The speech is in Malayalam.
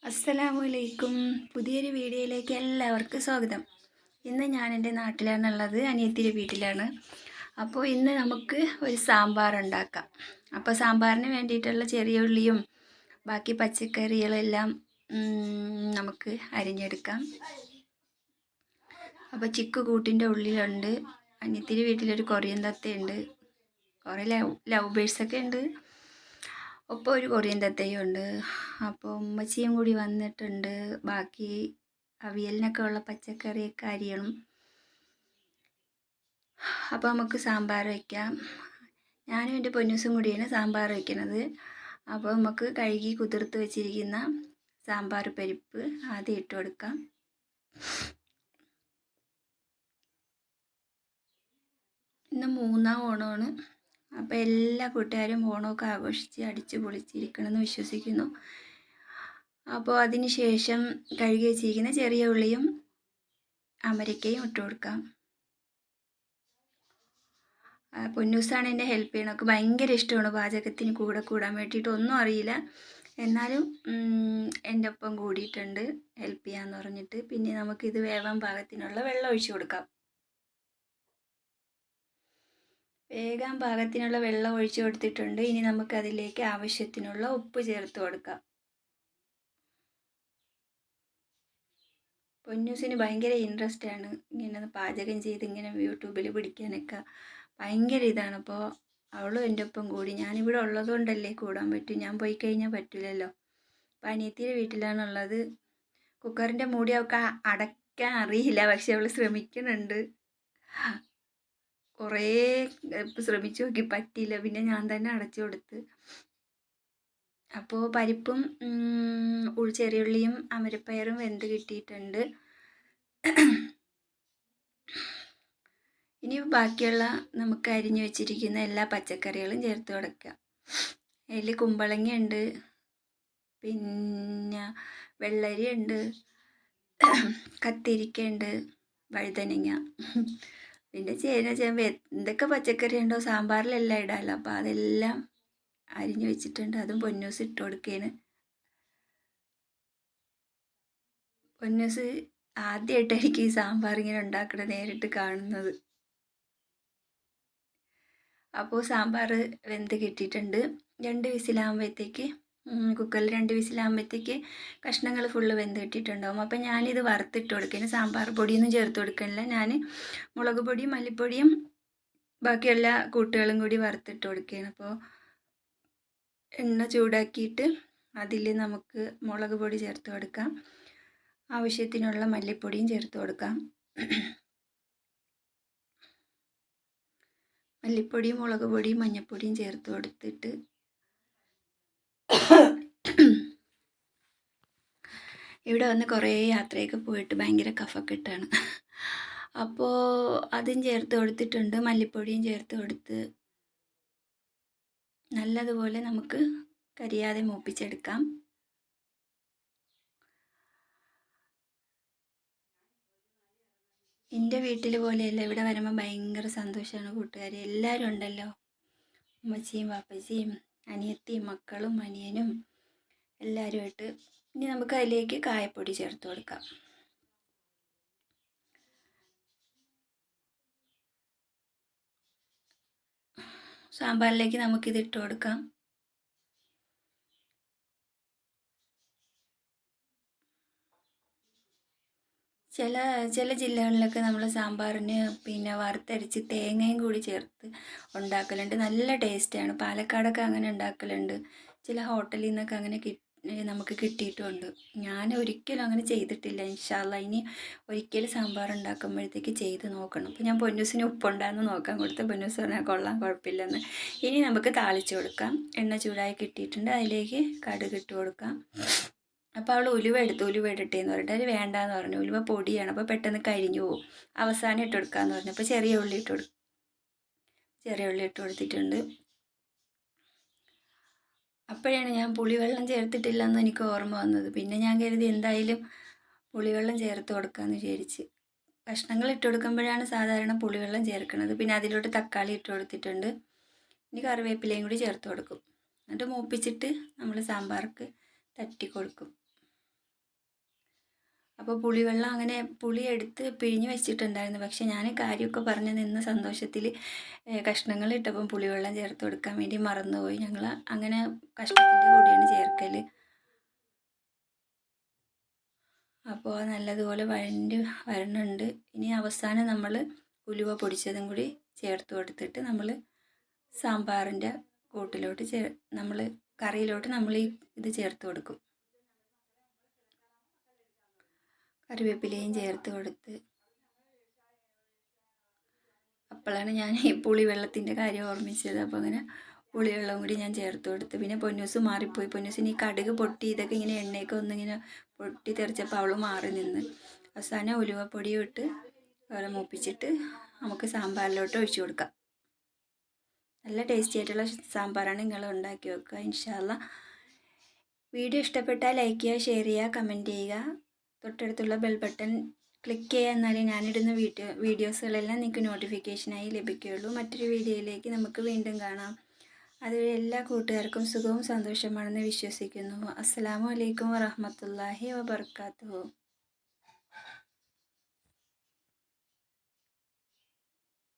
അസ്സലാമലൈക്കും. പുതിയൊരു വീഡിയോയിലേക്ക് എല്ലാവർക്കും സ്വാഗതം. ഇന്ന് ഞാൻ എൻ്റെ നാട്ടിലാണുള്ളത്, അനിയത്തിയുടെ വീട്ടിലാണ്. അപ്പോൾ ഇന്ന് നമുക്ക് ഒരു സാമ്പാർ ഉണ്ടാക്കാം. അപ്പോൾ സാമ്പാറിന് വേണ്ടിയിട്ടുള്ള ചെറിയ ഉള്ളിയും ബാക്കി പച്ചക്കറികളെല്ലാം നമുക്ക് അരിഞ്ഞെടുക്കാം. അപ്പോൾ ചിക്കു കൂട്ടിൻ്റെ ഉള്ളിലുണ്ട്. അനിയത്തിയുടെ വീട്ടിലൊരു കൊറിയൻ തത്തയുണ്ട്, കുറേ ലവ് ബേഴ്സൊക്കെ ഉണ്ട്. ഒപ്പം ഒരു കൊറിയൻ തത്തയും ഉണ്ട്. അപ്പോൾ ഉമ്മച്ചിയും കൂടി വന്നിട്ടുണ്ട്. ബാക്കി അവിയലിനൊക്കെ ഉള്ള പച്ചക്കറിയൊക്കെ അരിയണം. അപ്പോൾ നമുക്ക് സാമ്പാർ വയ്ക്കാം. ഞാനും എൻ്റെ പൊന്നൂസും കൂടിയാണ് സാമ്പാർ വയ്ക്കുന്നത്. അപ്പോൾ നമുക്ക് കഴുകി കുതിർത്ത് വെച്ചിരിക്കുന്ന സാമ്പാർ പരിപ്പ് ആദ്യം ഇട്ട് കൊടുക്കാം. ഇന്ന് 3-ാം ഓണമാണ്. അപ്പോൾ എല്ലാ കൂട്ടുകാരും ഓണമൊക്കെ ആഘോഷിച്ച് അടിച്ച് പൊളിച്ചിരിക്കണമെന്ന് വിശ്വസിക്കുന്നു. അപ്പോൾ അതിന് ശേഷം കഴുകി വെച്ചിരിക്കുന്ന ചെറിയ ഉള്ളിയും അമരക്കയും ഇട്ട് കൊടുക്കാം. പൊന്നൂസാണ് എന്നെ ഹെൽപ്പ് ചെയ്യണം. ഒക്കെ ഭയങ്കര ഇഷ്ടമാണ് പാചകത്തിന് കൂടാൻ വേണ്ടിയിട്ട്. ഒന്നും അറിയില്ല, എന്നാലും എൻ്റെ ഒപ്പം കൂടിയിട്ടുണ്ട് ഹെൽപ്പ് ചെയ്യാമെന്ന് പറഞ്ഞിട്ട്. പിന്നെ നമുക്കിത് വേവാൻ പാകത്തിനുള്ള വെള്ളം ഒഴിച്ചു കൊടുക്കാം. വേഗം പാകത്തിനുള്ള വെള്ളം ഒഴിച്ചു കൊടുത്തിട്ടുണ്ട്. ഇനി നമുക്കതിലേക്ക് ആവശ്യത്തിനുള്ള ഉപ്പ് ചേർത്ത് കൊടുക്കാം. പൊന്നൂസിന് ഭയങ്കര ഇൻട്രസ്റ്റ് ആണ് ഇങ്ങനെ പാചകം ചെയ്ത് ഇങ്ങനെ യൂട്യൂബിൽ പിടിക്കാനൊക്കെ ഭയങ്കര ഇതാണ്. അപ്പോൾ അവളും എൻ്റെ ഒപ്പം കൂടി. ഞാനിവിടെ ഉള്ളതുകൊണ്ടല്ലേ കൂടാൻ പറ്റും, ഞാൻ പോയി കഴിഞ്ഞാൽ പറ്റില്ലല്ലോ. അപ്പോൾ അനിയത്തിയുടെ വീട്ടിലാണുള്ളത്. കുക്കറിൻ്റെ മൂടി അവൾക്ക് അടയ്ക്കാൻ അറിയില്ല, പക്ഷെ അവൾ ശ്രമിക്കുന്നുണ്ട്. കുറേ ശ്രമിച്ചു നോക്കി, പറ്റിയില്ല. പിന്നെ ഞാൻ തന്നെ അടച്ചു കൊടുത്ത്. അപ്പോൾ പരിപ്പും ചെറിയുള്ളിയും അമരപ്പയറും വെന്ത് കിട്ടിയിട്ടുണ്ട്. ഇനി ബാക്കിയുള്ള നമുക്ക് അരിഞ്ഞു വെച്ചിരിക്കുന്ന എല്ലാ പച്ചക്കറികളും ചേർത്ത് കൊടുക്കാം. അതിൽ കുമ്പളങ്ങ ഉണ്ട്, പിന്നെ വെള്ളരി ഉണ്ട്, കത്തിരിക്ക ഉണ്ട്, വഴുതനങ്ങ, പിന്നെ ചേന, ചേമ്പ്, എന്തൊക്കെ പച്ചക്കറി ഉണ്ടോ സാമ്പാറിലെല്ലാം ഇടാമല്ലോ. അപ്പോൾ അതെല്ലാം അരിഞ്ഞു വെച്ചിട്ടുണ്ട്. അതും പൊന്നൂസ് ഇട്ട് കൊടുക്കുകയാണ്. പൊന്നൂസ് ആദ്യമായിട്ടായിരിക്കും ഈ സാമ്പാർ ഇങ്ങനെ ഉണ്ടാക്കണത് നേരിട്ട് കാണുന്നത്. അപ്പോൾ സാമ്പാർ വെന്ത് കിട്ടിയിട്ടുണ്ട്. 2 വിസിലാകുമ്പോഴത്തേക്ക് കുക്കറിൽ 2 വിസിലാകുമ്പോഴത്തേക്ക് കഷ്ണങ്ങൾ ഫുള്ള് വെന്ത് കിട്ടിയിട്ടുണ്ടാവും. അപ്പോൾ ഞാനിത് വറുത്തിട്ട് കൊടുക്കുകയാണ്. സാമ്പാർ പൊടിയൊന്നും ചേർത്ത് കൊടുക്കണില്ല. ഞാൻ മുളക് പൊടിയും മല്ലിപ്പൊടിയും ബാക്കി എല്ലാ കൂട്ടുകളും കൂടി വറുത്തിട്ട് കൊടുക്കുകയാണ്. അപ്പോൾ എണ്ണ ചൂടാക്കിയിട്ട് അതിൽ നമുക്ക് മുളക് പൊടി ചേർത്ത് കൊടുക്കാം. ആവശ്യത്തിനുള്ള മല്ലിപ്പൊടിയും ചേർത്ത് കൊടുക്കാം. മല്ലിപ്പൊടിയും മുളക് പൊടിയും മഞ്ഞൾപ്പൊടിയും ചേർത്ത് കൊടുത്തിട്ട് ഇവിടെ വന്ന് കുറേ യാത്രയൊക്കെ പോയിട്ട് ഭയങ്കര കഫക്കെട്ടാണ്. അപ്പോൾ അതും ചേർത്ത് കൊടുത്തിട്ടുണ്ട്. മല്ലിപ്പൊടിയും ചേർത്ത് കൊടുത്ത് നല്ലതുപോലെ നമുക്ക് കരിയാതെ മൂപ്പിച്ചെടുക്കാം. എൻ്റെ വീട്ടിൽ പോലെയല്ല, ഇവിടെ വരുമ്പോൾ ഭയങ്കര സന്തോഷമാണ് കൂട്ടുകാർ. എല്ലാവരും ഉണ്ടല്ലോ, ഉമ്മച്ചിയും വാപ്പച്ചിയും അനിയത്തിയും മക്കളും അനിയനും എല്ലാവരുമായിട്ട്. ഇനി നമുക്ക് അതിലേക്ക് കായപ്പൊടി ചേർത്ത് കൊടുക്കാം. സാമ്പാറിലേക്ക് നമുക്കിത് ഇട്ട് കൊടുക്കാം. ചില ജില്ലകളിലൊക്കെ നമ്മൾ സാമ്പാറിന് പിന്നെ വറുത്തരച്ച് തേങ്ങയും കൂടി ചേർത്ത് ഉണ്ടാക്കലുണ്ട്. നല്ല ടേസ്റ്റാണ്. പാലക്കാടൊക്കെ അങ്ങനെ ഉണ്ടാക്കലുണ്ട്. ചില ഹോട്ടലിൽ നിന്നൊക്കെ അങ്ങനെ നമുക്ക് കിട്ടിയിട്ടുമുണ്ട്. ഞാൻ ഒരിക്കലും അങ്ങനെ ചെയ്തിട്ടില്ല. ഇൻഷാ അല്ലാ ഇനി ഒരിക്കലും സാമ്പാർ ഉണ്ടാക്കുമ്പോഴത്തേക്ക് ചെയ്ത് നോക്കണം. അപ്പോൾ ഞാൻ പൊന്നൂസിന് ഉപ്പുണ്ടാകുന്ന നോക്കാൻ കൊടുത്ത് പൊന്നൂസ് പറഞ്ഞാൽ കൊള്ളാം, കുഴപ്പമില്ലെന്ന്. ഇനി നമുക്ക് താളിച്ച് കൊടുക്കാം. എണ്ണ ചൂടായി കിട്ടിയിട്ടുണ്ട്. അതിലേക്ക് കടുക് ഇട്ട് കൊടുക്കാം. അപ്പോൾ അവൾ ഉലുവ ഇടട്ടെ എന്ന് പറഞ്ഞിട്ട് അത് വേണ്ടാന്ന് പറഞ്ഞു. ഉലുവ പൊടിയാണ്, അപ്പോൾ പെട്ടെന്ന് കരിഞ്ഞു പോകും. അവസാനം ഇട്ട് കൊടുക്കാമെന്ന് പറഞ്ഞു. അപ്പോൾ ചെറിയ ഉള്ളി ഇട്ട് കൊടുത്തിട്ടുണ്ട്. അപ്പോഴാണ് ഞാൻ പുളിവെള്ളം ചേർത്തിട്ടില്ലെന്ന് എനിക്ക് ഓർമ്മ വന്നത്. പിന്നെ ഞാൻ കരുതി എന്തായാലും പുളിവെള്ളം ചേർത്ത് കൊടുക്കാമെന്ന് വിചാരിച്ച്. കഷ്ണങ്ങൾ ഇട്ട് കൊടുക്കുമ്പോഴാണ് സാധാരണ പുളിവെള്ളം ചേർക്കുന്നത്. പിന്നെ അതിലോട്ട് തക്കാളി ഇട്ട് കൊടുത്തിട്ടുണ്ട്. ഇനി കറിവേപ്പിലയും കൂടി ചേർത്ത് കൊടുക്കും. എന്നിട്ട് മൂപ്പിച്ചിട്ട് നമ്മൾ സാമ്പാർക്ക് തട്ടി കൊടുക്കും. അപ്പോൾ പുളിവെള്ളം അങ്ങനെ പുളി എടുത്ത് പിഴിഞ്ഞ് വെച്ചിട്ടുണ്ടായിരുന്നു. പക്ഷേ ഞാൻ കാര്യമൊക്കെ പറഞ്ഞ് നിന്ന് സന്തോഷത്തിൽ കഷ്ണങ്ങൾ ഇട്ടപ്പം പുളിവെള്ളം ചേർത്ത് കൊടുക്കാൻ വേണ്ടി മറന്നുപോയി. ഞങ്ങൾ അങ്ങനെ കഷ്ണത്തിൻ്റെ കൂടെയാണ് ചേർക്കൽ. അപ്പോൾ നല്ലതുപോലെ വരണുണ്ട്. ഇനി അവസാനം നമ്മൾ ഉലുവ പൊടിച്ചതും കൂടി ചേർത്ത് കൊടുത്തിട്ട് നമ്മൾ സാമ്പാറിൻ്റെ കൂട്ടിലോട്ട് നമ്മൾ കറിയിലോട്ട് നമ്മൾ ഇത് ചേർത്ത് കൊടുക്കും. കറിവേപ്പിലയും ചേർത്ത് കൊടുത്ത് അപ്പോഴാണ് ഞാൻ ഈ പുളിവെള്ളത്തിൻ്റെ കാര്യം ഓർമ്മിച്ചത്. അപ്പോൾ അങ്ങനെ പുളിവെള്ളം കൂടി ഞാൻ ചേർത്ത് കൊടുത്ത്. പിന്നെ പൊന്നൂസ് മാറിപ്പോയി. പൊന്നൂസിന് ഈ കടുക് പൊട്ടി ഇതൊക്കെ ഇങ്ങനെ എണ്ണയൊക്കെ ഒന്നിങ്ങനെ പൊട്ടി തെറിച്ചപ്പോൾ അവൾ മാറി നിന്ന്. അവസാനം ഉലുവപ്പൊടിയും ഇട്ട് അവരെ മൂപ്പിച്ചിട്ട് നമുക്ക് സാമ്പാറിലോട്ട് ഒഴിച്ചു കൊടുക്കാം. നല്ല ടേസ്റ്റി ആയിട്ടുള്ള സാമ്പാറാണ്. നിങ്ങൾ ഉണ്ടാക്കി വെക്കുക ഇൻഷാ അല്ലാ. വീഡിയോ ഇഷ്ടപ്പെട്ടാൽ ലൈക്ക് ചെയ്യുക, ഷെയർ ചെയ്യുക, കമൻറ്റ് ചെയ്യുക. തൊട്ടടുത്തുള്ള ബെൽ ബട്ടൺ ക്ലിക്ക് ചെയ്യുക. എന്നാലേ ഞാനിടുന്ന വീഡിയോസുകളെല്ലാം നിങ്ങൾക്ക് നോട്ടിഫിക്കേഷനായി ലഭിക്കുകയുള്ളൂ. മറ്റൊരു വീഡിയോയിലേക്ക് നമുക്ക് വീണ്ടും കാണാം. അതുവരെ എല്ലാ കൂട്ടുകാർക്കും സുഖവും സന്തോഷമാണെന്ന് വിശ്വസിക്കുന്നു. അസ്സലാമു അലൈക്കും വറഹ്മത്തുള്ളാഹി വബറകാതുഹു.